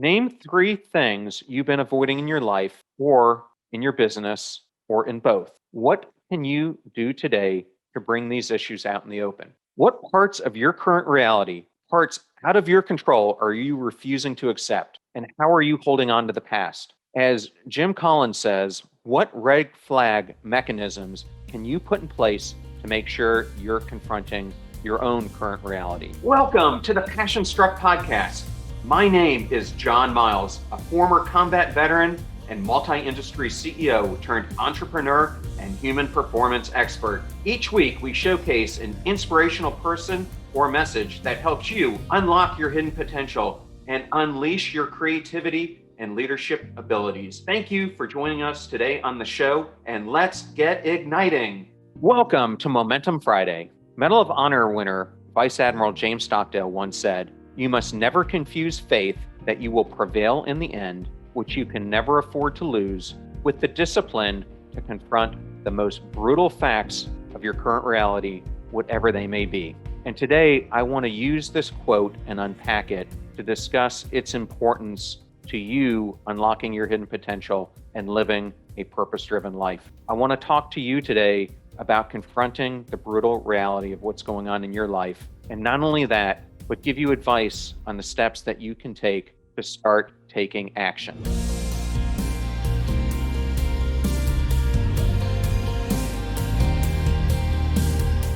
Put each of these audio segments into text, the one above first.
Name three things you've been avoiding in your life or in your business or in both. What can you do today to bring these issues out in the open? What parts of your current reality, parts out of your control, are you refusing to accept? And how are you holding on to the past? As Jim Collins says, what red flag mechanisms can you put in place to make sure you're confronting your own current reality? Welcome to the Passion Struck Podcast. My name is John Miles, a former combat veteran and multi-industry CEO turned entrepreneur and human performance expert. Each week, we showcase an inspirational person or message that helps you unlock your hidden potential and unleash your creativity and leadership abilities. Thank you for joining us today on the show, and let's get igniting. Welcome to Momentum Friday. Medal of Honor winner Vice Admiral James Stockdale once said, "You must never confuse faith that you will prevail in the end, which you can never afford to lose, with the discipline to confront the most brutal facts of your current reality, whatever they may be." And today, I want to use this quote and unpack it to discuss its importance to you unlocking your hidden potential and living a purpose-driven life. I want to talk to you today about confronting the brutal reality of what's going on in your life. And not only that, but give you advice on the steps that you can take to start taking action.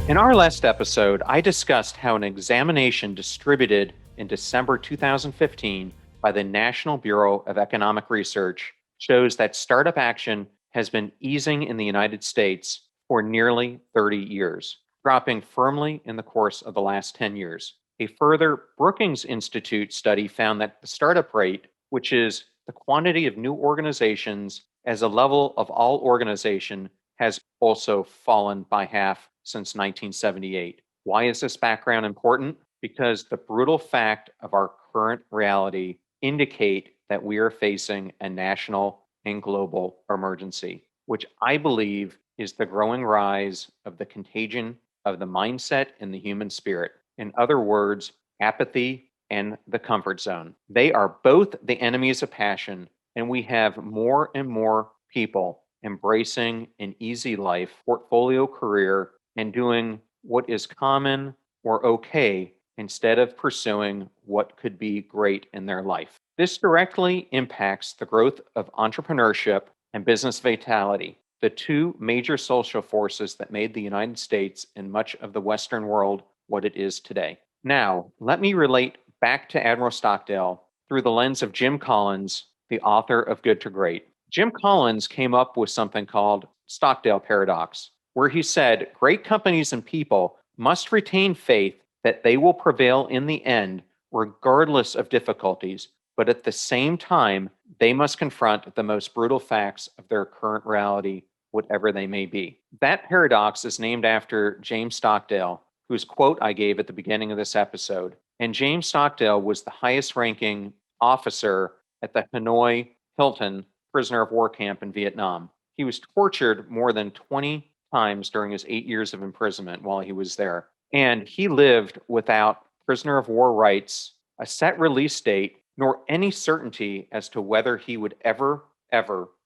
In our last episode, I discussed how an examination distributed in December 2015 by the National Bureau of Economic Research shows that startup action has been easing in the United States for nearly 30 years, dropping firmly in the course of the last 10 years. A further Brookings Institute study found that the startup rate, which is the quantity of new organizations as a level of all organization, has also fallen by half since 1978. Why is this background important? Because the brutal fact of our current reality indicate that we are facing a national and global emergency, which I believe is the growing rise of the contagion of the mindset and the human spirit. In other words, apathy and the comfort zone. They are both the enemies of passion, and we have more and more people embracing an easy life, portfolio career, and doing what is common or okay instead of pursuing what could be great in their life. This directly impacts the growth of entrepreneurship and business vitality, the two major social forces that made the United States and much of the Western world what it is today. Now, let me relate back to Admiral Stockdale through the lens of Jim Collins, the author of Good to Great. Jim Collins came up with something called Stockdale paradox, where he said, great companies and people must retain faith that they will prevail in the end, regardless of difficulties, but at the same time, they must confront the most brutal facts of their current reality, whatever they may be. That paradox is named after James Stockdale, whose quote I gave at the beginning of this episode. And James Stockdale was the highest ranking officer at the Hanoi Hilton prisoner of war camp in Vietnam. He was tortured more than 20 times during his 8 years of imprisonment while he was there. And he lived without prisoner of war rights, a set release date, nor any certainty as to whether he would ever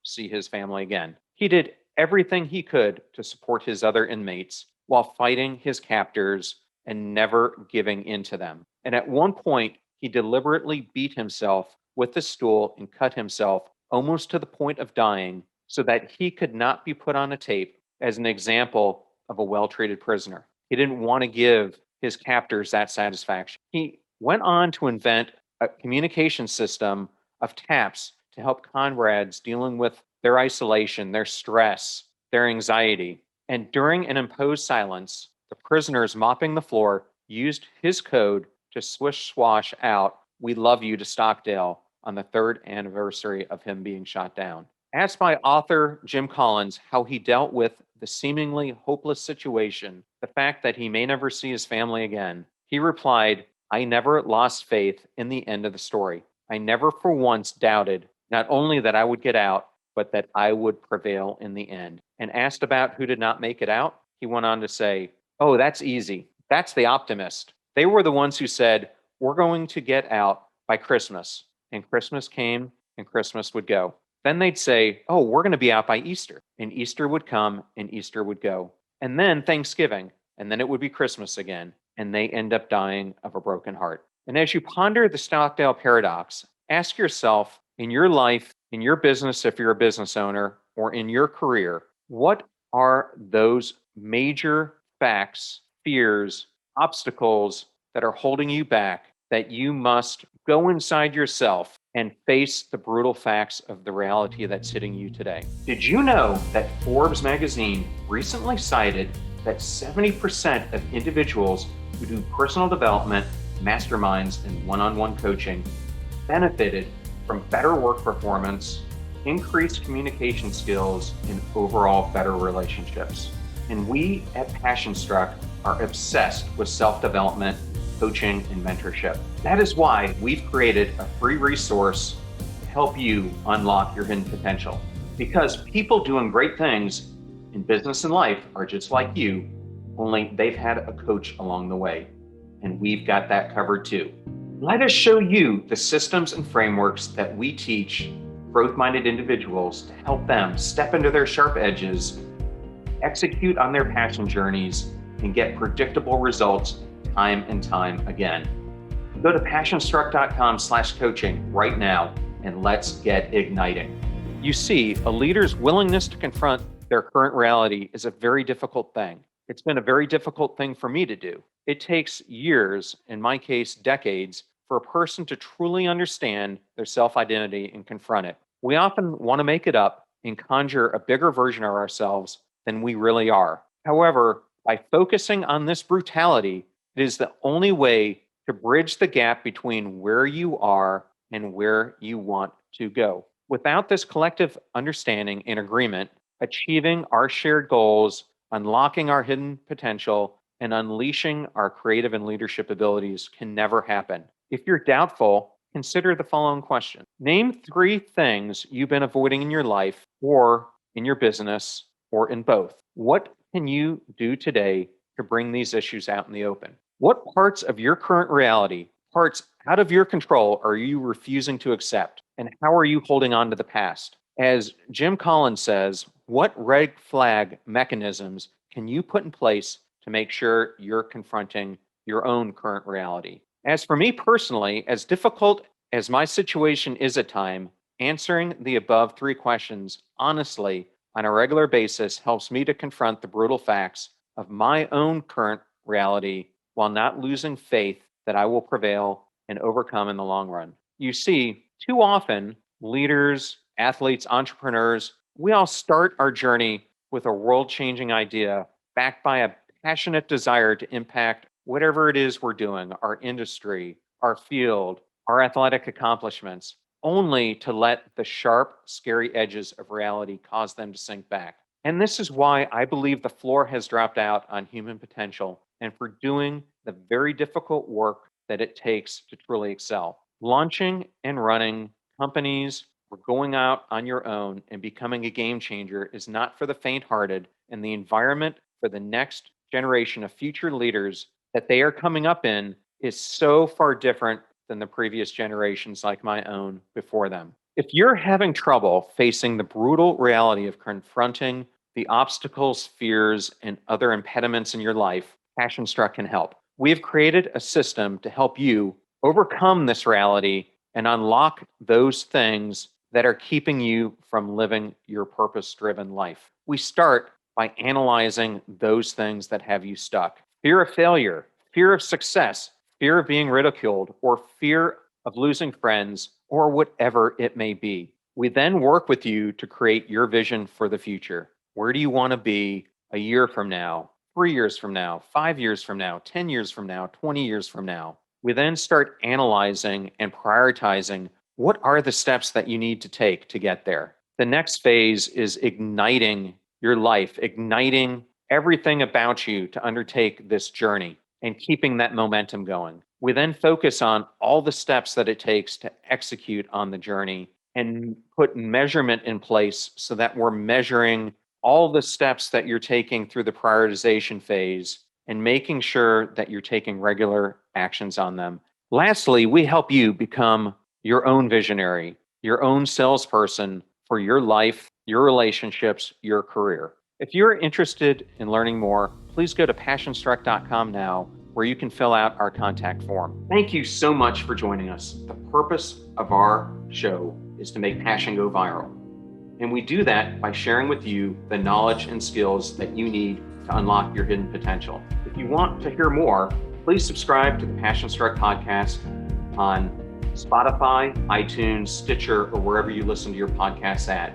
see his family again. He did everything he could to support his other inmates while fighting his captors and never giving in to them. And at one point, he deliberately beat himself with a stool and cut himself almost to the point of dying so that he could not be put on a tape as an example of a well-treated prisoner. He didn't want to give his captors that satisfaction. He went on to invent a communication system of taps to help comrades dealing with their isolation, their stress, their anxiety. And during an imposed silence, the prisoners mopping the floor used his code to swish swash out, "We love you" to Stockdale on the third anniversary of him being shot down. Asked by author Jim Collins how he dealt with the seemingly hopeless situation, the fact that he may never see his family again, he replied, "I never lost faith in the end of the story. I never for once doubted not only that I would get out, but that I would prevail in the end." And asked about who did not make it out, he went on to say, "Oh, that's easy. That's the optimist. They were the ones who said, we're going to get out by Christmas. and Christmas came and Christmas would go. Then they'd say, oh, we're going to be out by Easter. And Easter would come and Easter would go. And then Thanksgiving, and then it would be Christmas again. And they end up dying of a broken heart. And as you ponder the Stockdale paradox, ask yourself in your life, in your business, if you're a business owner, or in your career, what are those major facts, fears, obstacles that are holding you back that you must go inside yourself and face the brutal facts of the reality that's hitting you today? Did you know that Forbes magazine recently cited that 70% of individuals who do personal development, masterminds, and one-on-one coaching benefited from better work performance, increased communication skills, and overall better relationships? And we at Passion Struck are obsessed with self-development, coaching, and mentorship. That is why we've created a free resource to help you unlock your hidden potential. Because people doing great things in business and life are just like you, only they've had a coach along the way. And we've got that covered too. Let us show you the systems and frameworks that we teach growth-minded individuals to help them step into their sharp edges, execute on their passion journeys, and get predictable results time and time again. Go to passionstruck.com/coaching right now and let's get igniting. You see, a leader's willingness to confront their current reality is a very difficult thing. It's been a very difficult thing for me to do. It takes years, in my case, decades, for a person to truly understand their self-identity and confront it. We often want to make it up and conjure a bigger version of ourselves than we really are. However, by focusing on this brutality, it is the only way to bridge the gap between where you are and where you want to go. Without this collective understanding and agreement, achieving our shared goals, unlocking our hidden potential, and unleashing our creative and leadership abilities can never happen. If you're doubtful, consider the following question. Name 3 things you've been avoiding in your life or in your business or in both. What can you do today to bring these issues out in the open? What parts of your current reality, parts out of your control, are you refusing to accept? And how are you holding on to the past? As Jim Collins says, what red flag mechanisms can you put in place to make sure you're confronting your own current reality? As for me personally, as difficult as my situation is at times, answering the above 3 questions honestly on a regular basis helps me to confront the brutal facts of my own current reality while not losing faith that I will prevail and overcome in the long run. You see, too often, leaders, athletes, entrepreneurs, we all start our journey with a world-changing idea backed by a passionate desire to impact whatever it is we're doing, our industry, our field, our athletic accomplishments, only to let the sharp, scary edges of reality cause them to sink back. And this is why I believe the floor has dropped out on human potential and for doing the very difficult work that it takes to truly excel. Launching and running companies or going out on your own and becoming a game changer is not for the faint-hearted, and the environment for the next generation of future leaders that they are coming up in is so far different than the previous generations like my own before them. If you're having trouble facing the brutal reality of confronting the obstacles, fears, and other impediments in your life, Passion Struck can help. We have created a system to help you overcome this reality and unlock those things that are keeping you from living your purpose-driven life. We start by analyzing those things that have you stuck. Fear of failure, fear of success, fear of being ridiculed, or fear of losing friends, or whatever it may be. We then work with you to create your vision for the future. Where do you want to be a year from now, 3 years from now, 5 years from now, 10 years from now, 20 years from now? We then start analyzing and prioritizing what are the steps that you need to take to get there. The next phase is igniting your life, igniting everything about you to undertake this journey and keeping that momentum going. We then focus on all the steps that it takes to execute on the journey and put measurement in place so that we're measuring all the steps that you're taking through the prioritization phase and making sure that you're taking regular actions on them. Lastly, we help you become your own visionary, your own salesperson for your life, your relationships, your career. If you're interested in learning more, please go to passionstruck.com now, where you can fill out our contact form. Thank you so much for joining us. The purpose of our show is to make passion go viral. And we do that by sharing with you the knowledge and skills that you need to unlock your hidden potential. If you want to hear more, please subscribe to the Passion Struck podcast on Spotify, iTunes, Stitcher, or wherever you listen to your podcasts at.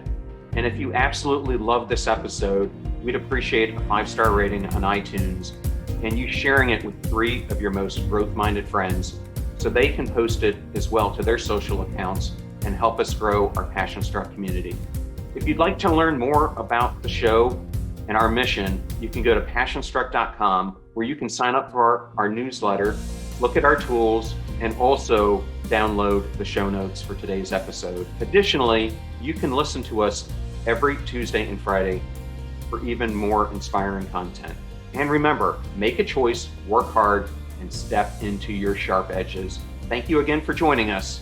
And if you absolutely love this episode, we'd appreciate a 5-star rating on iTunes and you sharing it with 3 of your most growth-minded friends so they can post it as well to their social accounts and help us grow our Passion Struck community. If you'd like to learn more about the show and our mission, you can go to passionstruck.com, where you can sign up for our newsletter, look at our tools, and also download the show notes for today's episode. Additionally, you can listen to us every Tuesday and Friday for even more inspiring content. And remember, make a choice, work hard, and step into your sharp edges. Thank you again for joining us.